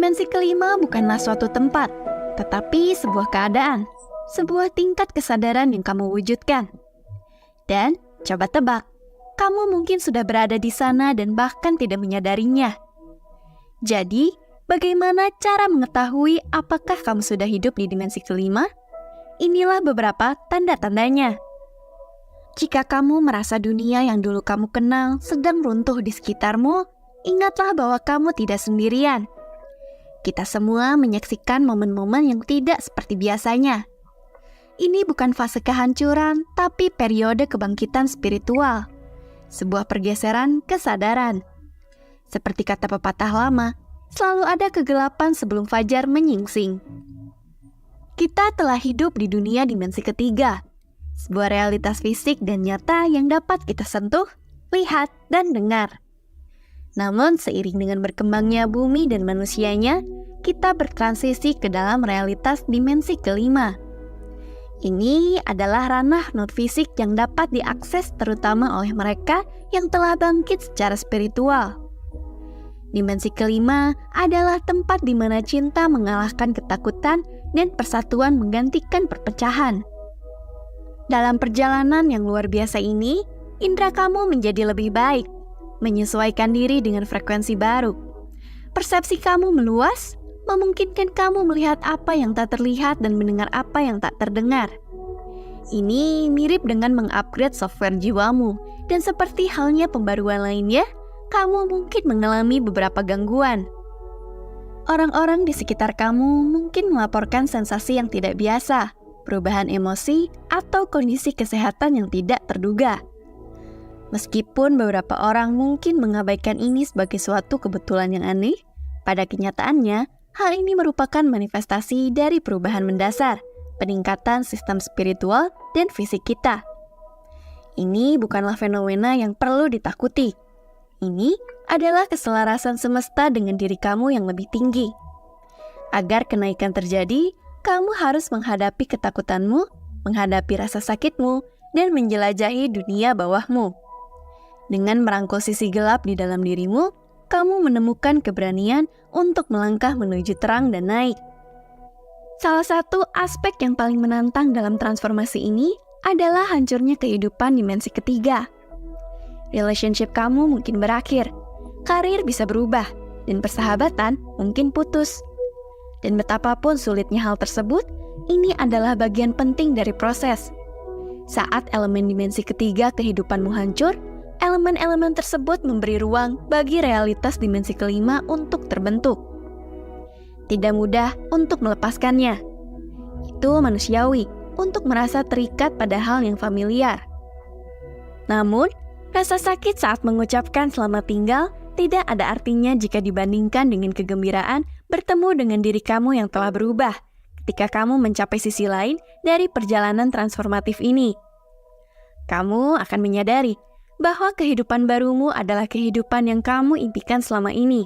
Dimensi kelima bukanlah suatu tempat, tetapi sebuah keadaan, sebuah tingkat kesadaran yang kamu wujudkan. Dan coba tebak, kamu mungkin sudah berada di sana dan bahkan tidak menyadarinya. Jadi, bagaimana cara mengetahui apakah kamu sudah hidup di dimensi kelima? Inilah beberapa tanda-tandanya. Jika kamu merasa dunia yang dulu kamu kenal sedang runtuh di sekitarmu, ingatlah bahwa kamu tidak sendirian. Kita semua menyaksikan momen-momen yang tidak seperti biasanya. Ini bukan fase kehancuran, tapi periode kebangkitan spiritual. Sebuah pergeseran kesadaran. Seperti kata pepatah lama, selalu ada kegelapan sebelum fajar menyingsing. Kita telah hidup di dunia dimensi ketiga, sebuah realitas fisik dan nyata yang dapat kita sentuh, lihat, dan dengar. Namun seiring dengan berkembangnya bumi dan manusianya, kita bertransisi ke dalam realitas dimensi kelima. Ini adalah ranah non-fisik yang dapat diakses terutama oleh mereka yang telah bangkit secara spiritual. Dimensi kelima adalah tempat di mana cinta mengalahkan ketakutan dan persatuan menggantikan perpecahan. Dalam perjalanan yang luar biasa ini, indera kamu menjadi lebih baik, menyesuaikan diri dengan frekuensi baru. Persepsi kamu meluas, memungkinkan kamu melihat apa yang tak terlihat dan mendengar apa yang tak terdengar. Ini mirip dengan mengupgrade software jiwamu, dan seperti halnya pembaruan lainnya, kamu mungkin mengalami beberapa gangguan. Orang-orang di sekitar kamu mungkin melaporkan sensasi yang tidak biasa, perubahan emosi, atau kondisi kesehatan yang tidak terduga. Meskipun beberapa orang mungkin mengabaikan ini sebagai suatu kebetulan yang aneh, pada kenyataannya, hal ini merupakan manifestasi dari perubahan mendasar, peningkatan sistem spiritual dan fisik kita. Ini bukanlah fenomena yang perlu ditakuti. Ini adalah keselarasan semesta dengan diri kamu yang lebih tinggi. Agar kenaikan terjadi, kamu harus menghadapi ketakutanmu, menghadapi rasa sakitmu, dan menjelajahi dunia bawahmu. Dengan merangkul sisi gelap di dalam dirimu, kamu menemukan keberanian untuk melangkah menuju terang dan naik. Salah satu aspek yang paling menantang dalam transformasi ini adalah hancurnya kehidupan dimensi ketiga. Relationship kamu mungkin berakhir, karir bisa berubah, dan persahabatan mungkin putus. Dan betapapun sulitnya hal tersebut, ini adalah bagian penting dari proses. Saat elemen dimensi ketiga kehidupanmu hancur, elemen-elemen tersebut memberi ruang bagi realitas dimensi kelima untuk terbentuk. Tidak mudah untuk melepaskannya. Itu manusiawi untuk merasa terikat pada hal yang familiar. Namun, rasa sakit saat mengucapkan selamat tinggal tidak ada artinya jika dibandingkan dengan kegembiraan bertemu dengan diri kamu yang telah berubah ketika kamu mencapai sisi lain dari perjalanan transformatif ini. Kamu akan menyadari bahwa kehidupan barumu adalah kehidupan yang kamu impikan selama ini.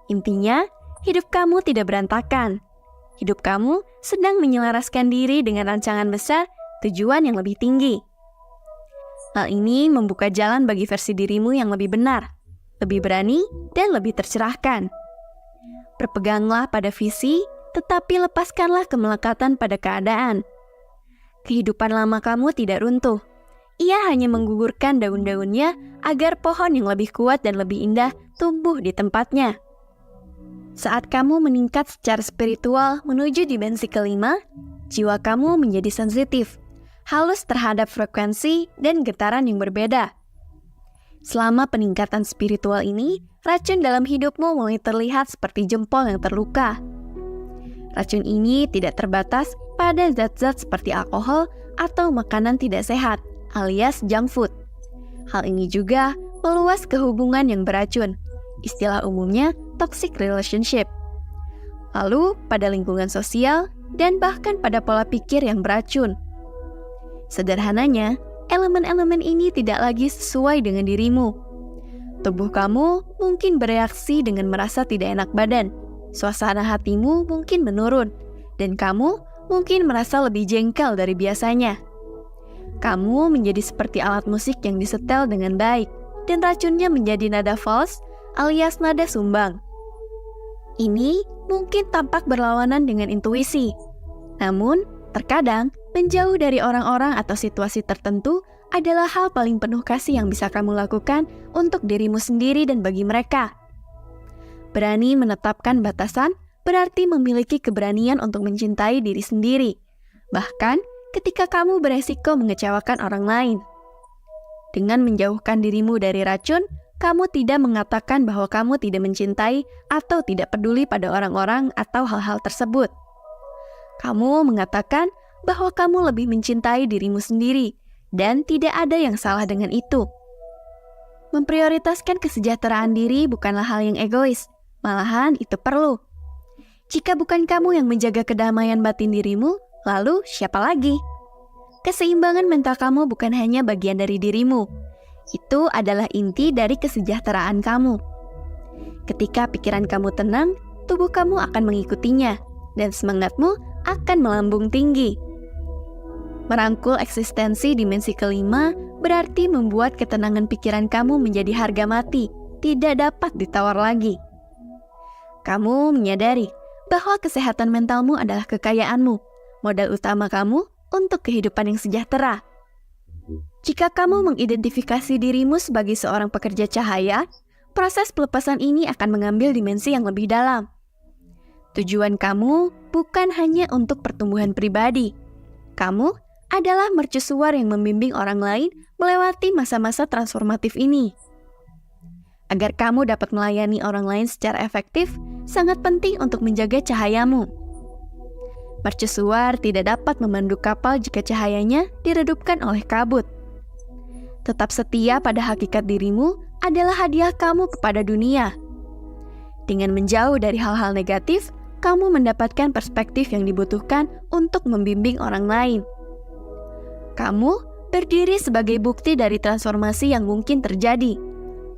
Intinya, hidup kamu tidak berantakan. Hidup kamu sedang menyelaraskan diri dengan rancangan besar, tujuan yang lebih tinggi. Hal ini membuka jalan bagi versi dirimu yang lebih benar, lebih berani, dan lebih tercerahkan. Berpeganglah pada visi, tetapi lepaskanlah kemelekatan pada keadaan. Kehidupan lama kamu tidak runtuh. Ia hanya menggugurkan daun-daunnya agar pohon yang lebih kuat dan lebih indah tumbuh di tempatnya. Saat kamu meningkat secara spiritual menuju dimensi kelima, jiwa kamu menjadi sensitif, halus terhadap frekuensi dan getaran yang berbeda. Selama peningkatan spiritual ini, racun dalam hidupmu mulai terlihat seperti jempol yang terluka. Racun ini tidak terbatas pada zat-zat seperti alkohol atau makanan tidak sehat, alias junk food. Hal ini juga meluas ke hubungan yang beracun, istilah umumnya toxic relationship. Lalu pada lingkungan sosial dan bahkan pada pola pikir yang beracun. Sederhananya, elemen-elemen ini tidak lagi sesuai dengan dirimu. Tubuh kamu mungkin bereaksi dengan merasa tidak enak badan, suasana hatimu mungkin menurun, dan kamu mungkin merasa lebih jengkel dari biasanya. Kamu menjadi seperti alat musik yang disetel dengan baik, dan racunnya menjadi nada false alias nada sumbang. Ini mungkin tampak berlawanan dengan intuisi. Namun, terkadang menjauh dari orang-orang atau situasi tertentu adalah hal paling penuh kasih yang bisa kamu lakukan untuk dirimu sendiri dan bagi mereka. Berani menetapkan batasan berarti memiliki keberanian untuk mencintai diri sendiri, bahkan ketika kamu beresiko mengecewakan orang lain. Dengan menjauhkan dirimu dari racun, kamu tidak mengatakan bahwa kamu tidak mencintai atau tidak peduli pada orang-orang atau hal-hal tersebut. Kamu mengatakan bahwa kamu lebih mencintai dirimu sendiri, dan tidak ada yang salah dengan itu. Memprioritaskan kesejahteraan diri bukanlah hal yang egois, malahan itu perlu. Jika bukan kamu yang menjaga kedamaian batin dirimu, lalu siapa lagi? Keseimbangan mental kamu bukan hanya bagian dari dirimu. Itu adalah inti dari kesejahteraan kamu. Ketika pikiran kamu tenang, tubuh kamu akan mengikutinya, dan semangatmu akan melambung tinggi. Merangkul eksistensi dimensi kelima berarti membuat ketenangan pikiran kamu menjadi harga mati, tidak dapat ditawar lagi. Kamu menyadari bahwa kesehatan mentalmu adalah kekayaanmu, modal utama kamu untuk kehidupan yang sejahtera. Jika kamu mengidentifikasi dirimu sebagai seorang pekerja cahaya, proses pelepasan ini akan mengambil dimensi yang lebih dalam. Tujuan kamu bukan hanya untuk pertumbuhan pribadi. Kamu adalah mercusuar yang membimbing orang lain melewati masa-masa transformatif ini. Agar kamu dapat melayani orang lain secara efektif, sangat penting untuk menjaga cahayamu. Mercusuar tidak dapat memandu kapal jika cahayanya diredupkan oleh kabut. Tetap setia pada hakikat dirimu adalah hadiah kamu kepada dunia. Dengan menjauh dari hal-hal negatif, kamu mendapatkan perspektif yang dibutuhkan untuk membimbing orang lain. Kamu berdiri sebagai bukti dari transformasi yang mungkin terjadi,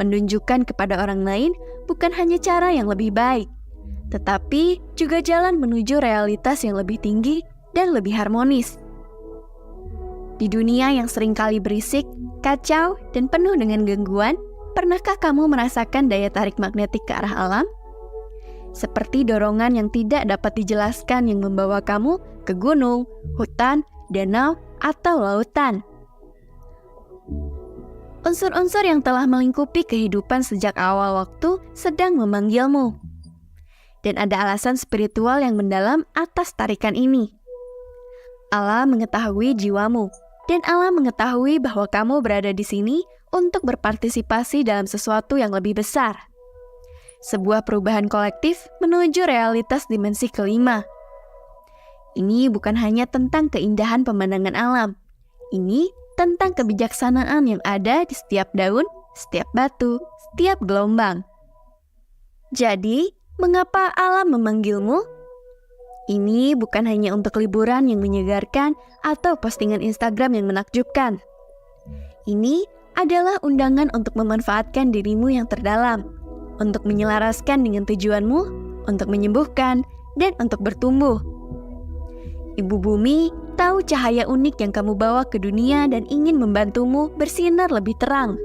menunjukkan kepada orang lain bukan hanya cara yang lebih baik, tetapi juga jalan menuju realitas yang lebih tinggi dan lebih harmonis. Di dunia yang seringkali berisik, kacau, dan penuh dengan gangguan, pernahkah kamu merasakan daya tarik magnetik ke arah alam? Seperti dorongan yang tidak dapat dijelaskan yang membawa kamu ke gunung, hutan, danau, atau lautan. Unsur-unsur yang telah melingkupi kehidupan sejak awal waktu sedang memanggilmu. Dan ada alasan spiritual yang mendalam atas tarikan ini. Allah mengetahui jiwamu, dan Allah mengetahui bahwa kamu berada di sini untuk berpartisipasi dalam sesuatu yang lebih besar. Sebuah perubahan kolektif menuju realitas dimensi kelima. Ini bukan hanya tentang keindahan pemandangan alam. Ini tentang kebijaksanaan yang ada di setiap daun, setiap batu, setiap gelombang. Jadi, mengapa alam memanggilmu? Ini bukan hanya untuk liburan yang menyegarkan atau postingan Instagram yang menakjubkan. Ini adalah undangan untuk memanfaatkan dirimu yang terdalam, untuk menyelaraskan dengan tujuanmu, untuk menyembuhkan, dan untuk bertumbuh. Ibu Bumi tahu cahaya unik yang kamu bawa ke dunia dan ingin membantumu bersinar lebih terang.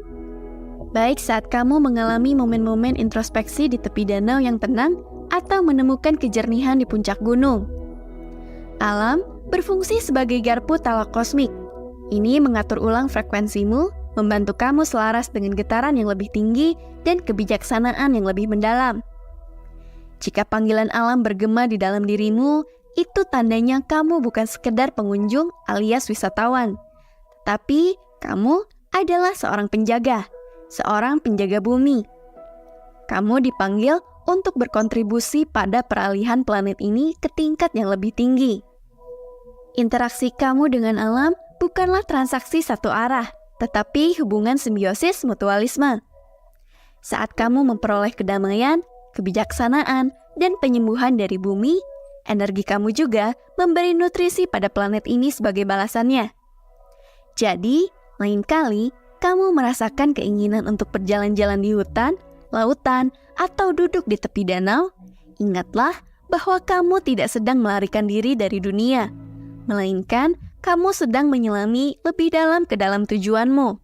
Baik saat kamu mengalami momen-momen introspeksi di tepi danau yang tenang atau menemukan kejernihan di puncak gunung. Alam berfungsi sebagai garpu tala kosmik. Ini mengatur ulang frekuensimu, membantu kamu selaras dengan getaran yang lebih tinggi dan kebijaksanaan yang lebih mendalam. Jika panggilan alam bergema di dalam dirimu, itu tandanya kamu bukan sekedar pengunjung alias wisatawan, tapi kamu adalah seorang penjaga bumi. Kamu dipanggil untuk berkontribusi pada peralihan planet ini ke tingkat yang lebih tinggi. Interaksi kamu dengan alam bukanlah transaksi satu arah, tetapi hubungan simbiosis mutualisme. Saat kamu memperoleh kedamaian, kebijaksanaan, dan penyembuhan dari bumi, energi kamu juga memberi nutrisi pada planet ini sebagai balasannya. Jadi, lain kali kamu merasakan keinginan untuk berjalan-jalan di hutan, lautan, atau duduk di tepi danau, ingatlah bahwa kamu tidak sedang melarikan diri dari dunia, melainkan kamu sedang menyelami lebih dalam ke dalam tujuanmu.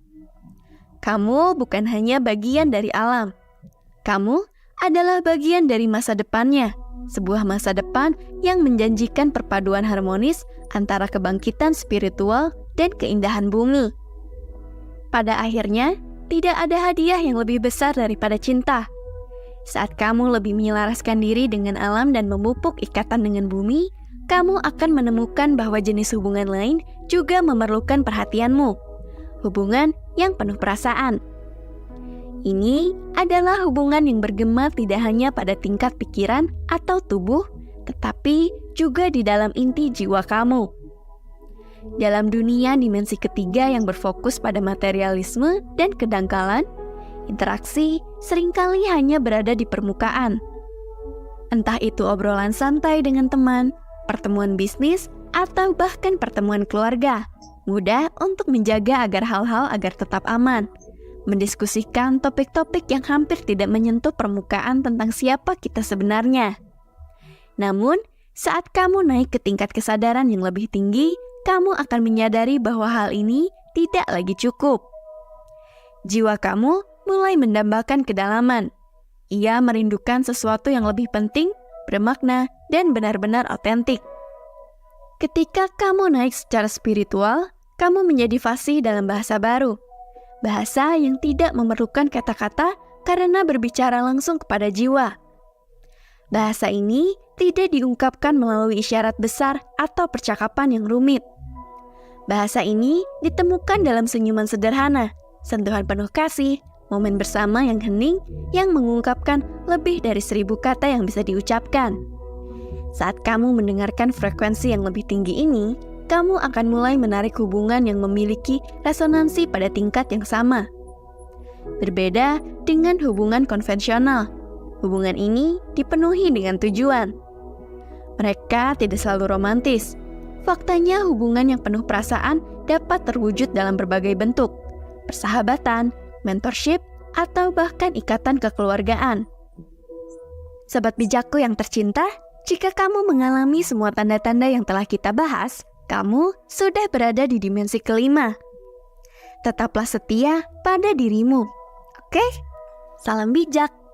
Kamu bukan hanya bagian dari alam. Kamu adalah bagian dari masa depannya, sebuah masa depan yang menjanjikan perpaduan harmonis antara kebangkitan spiritual dan keindahan bumi. Pada akhirnya, tidak ada hadiah yang lebih besar daripada cinta. Saat kamu lebih menyelaraskan diri dengan alam dan memupuk ikatan dengan bumi, kamu akan menemukan bahwa jenis hubungan lain juga memerlukan perhatianmu. Hubungan yang penuh perasaan. Ini adalah hubungan yang bergema tidak hanya pada tingkat pikiran atau tubuh, tetapi juga di dalam inti jiwa kamu. Dalam dunia dimensi ketiga yang berfokus pada materialisme dan kedangkalan, interaksi seringkali hanya berada di permukaan. Entah itu obrolan santai dengan teman, pertemuan bisnis, atau bahkan pertemuan keluarga, mudah untuk menjaga hal-hal agar tetap aman. Mendiskusikan topik-topik yang hampir tidak menyentuh permukaan tentang siapa kita sebenarnya. Namun, saat kamu naik ke tingkat kesadaran yang lebih tinggi, kamu akan menyadari bahwa hal ini tidak lagi cukup. Jiwa kamu mulai mendambakan kedalaman. Ia merindukan sesuatu yang lebih penting, bermakna, dan benar-benar otentik. Ketika kamu naik secara spiritual, kamu menjadi fasih dalam bahasa baru. Bahasa yang tidak memerlukan kata-kata karena berbicara langsung kepada jiwa. Bahasa ini tidak diungkapkan melalui isyarat besar atau percakapan yang rumit. Bahasa ini ditemukan dalam senyuman sederhana, sentuhan penuh kasih, momen bersama yang hening yang mengungkapkan lebih dari 1000 kata yang bisa diucapkan. Saat kamu mendengarkan frekuensi yang lebih tinggi ini, kamu akan mulai menarik hubungan yang memiliki resonansi pada tingkat yang sama. Berbeda dengan hubungan konvensional, hubungan ini dipenuhi dengan tujuan. Mereka tidak selalu romantis. Faktanya hubungan yang penuh perasaan dapat terwujud dalam berbagai bentuk, persahabatan, mentorship, atau bahkan ikatan kekeluargaan. Sobat bijakku yang tercinta, jika kamu mengalami semua tanda-tanda yang telah kita bahas, kamu sudah berada di dimensi kelima. Tetaplah setia pada dirimu. Oke? Salam bijak.